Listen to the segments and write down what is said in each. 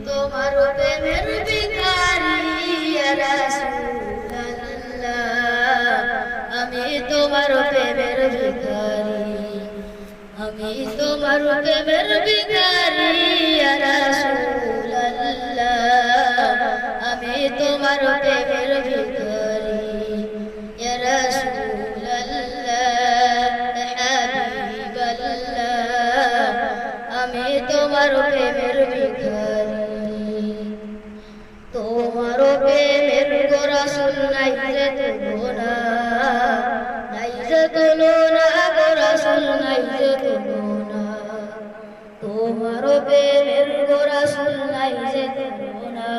তোমার প্রেমের ভিখারি ইয়া রাসূলুল্লাহ, আমি তোমার প্রেমের ভিখারি, আমি তোমার প্রেমের ভিখারি ইয়া রাসূলুল্লাহ, আমি তোমার প্রেমের ভিখারি ইয়া রাসূলুল্লাহ, হাবিবাল্লাহ, আমি তোমার প্রেমের ভিখারি। তোমার প্রেমের গো রাসূল নাই যে তুলনা, নাই যে তুলনা গো রাসূল, নাই যে তুলনা। তোমার প্রেমের গো রাসূল নাই যে তুলনা,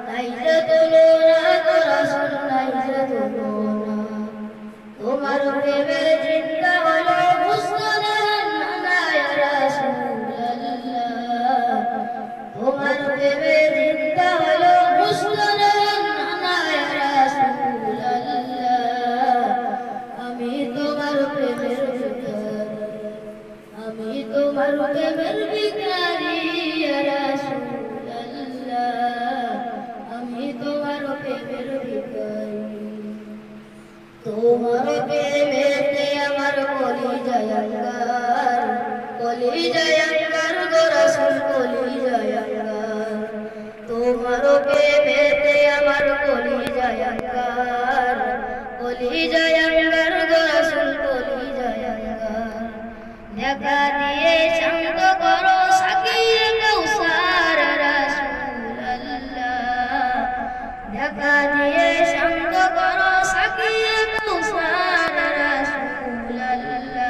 নাই যে তুলনা গো রাসূল, নাই যে তুলনা। তোমার প্রেমের জিন্দা হলো মুসলমান না ইয়া রাসূলুল্লাহ, তোমার প্রেমের জিন্দা হলো মুসলমান না ইয়া রাসূলুল্লাহ, আমি তোমার প্রেমের ভিখারি, আমি তোমার প্রেমের ভিখারি ইয়া রাসূলুল্লাহ, আমি তোমার প্রেমের ভিখারি। তোমার প্রেমেতে আমার কলিজায় আঙ্গার, কলিজায় আঙ্গার গো রাসূল, কলিজায় আঙ্গার। তোমার প্রেমেতে আমার কলিজায় আঙ্গার, কলিজায় আঙ্গার গো রাসূল, কলিজায় আঙ্গার। দেখা দিয়ে শান্ত করো সাকিয়ে কাউসার রাসূলুল্লাহ, দেখা দিয়ে শান্ত করো সাকিয়ে কাউসার রাসূলুল্লাহ,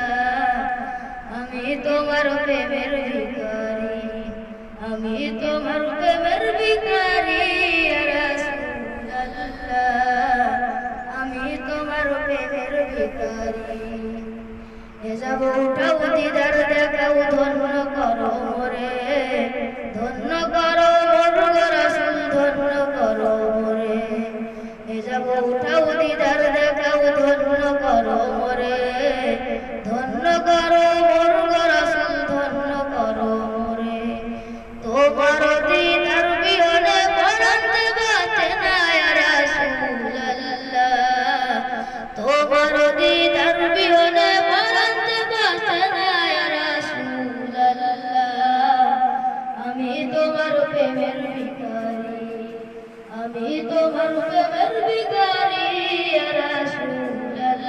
আমি তোমার প্রেমের ভিখারি, আমি তোমার প্রেমের ভিখারি ইয়া রাসূলুল্লাহ, আমি তোমার প্রেমের ভিখারি। যাব উঠাও দিদার দেখাও, ধন্য করো মোরে, ধন্য করো মোর গো রাসূল, ধন্য করো মোরে। যাব উঠাও দিদার দেখাও, ধন্য করো মোরে, ধন্য করো মোর গো রাসূল, ধন্য করো মোরে। তোমার দিদার বিহনে পরান্তে বাঁচে না ইয়া রাসূলুল্লাহ, তোমার দিদার বিহনে পরান্তে বাঁচে না ইয়া রাসূলুল্লাহ, আমি তোমার প্রেমের ভিখারি, আমি তোমার প্রেমের ভিখারি ইয়া রাসূলুল্লাহ,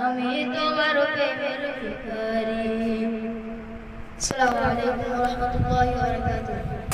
আমি তোমার প্রেমের ভিখারি। আসসালামু আলাইকুম ওয়া রাহমাতুল্লাহি ওয়া বারাকাতুহু।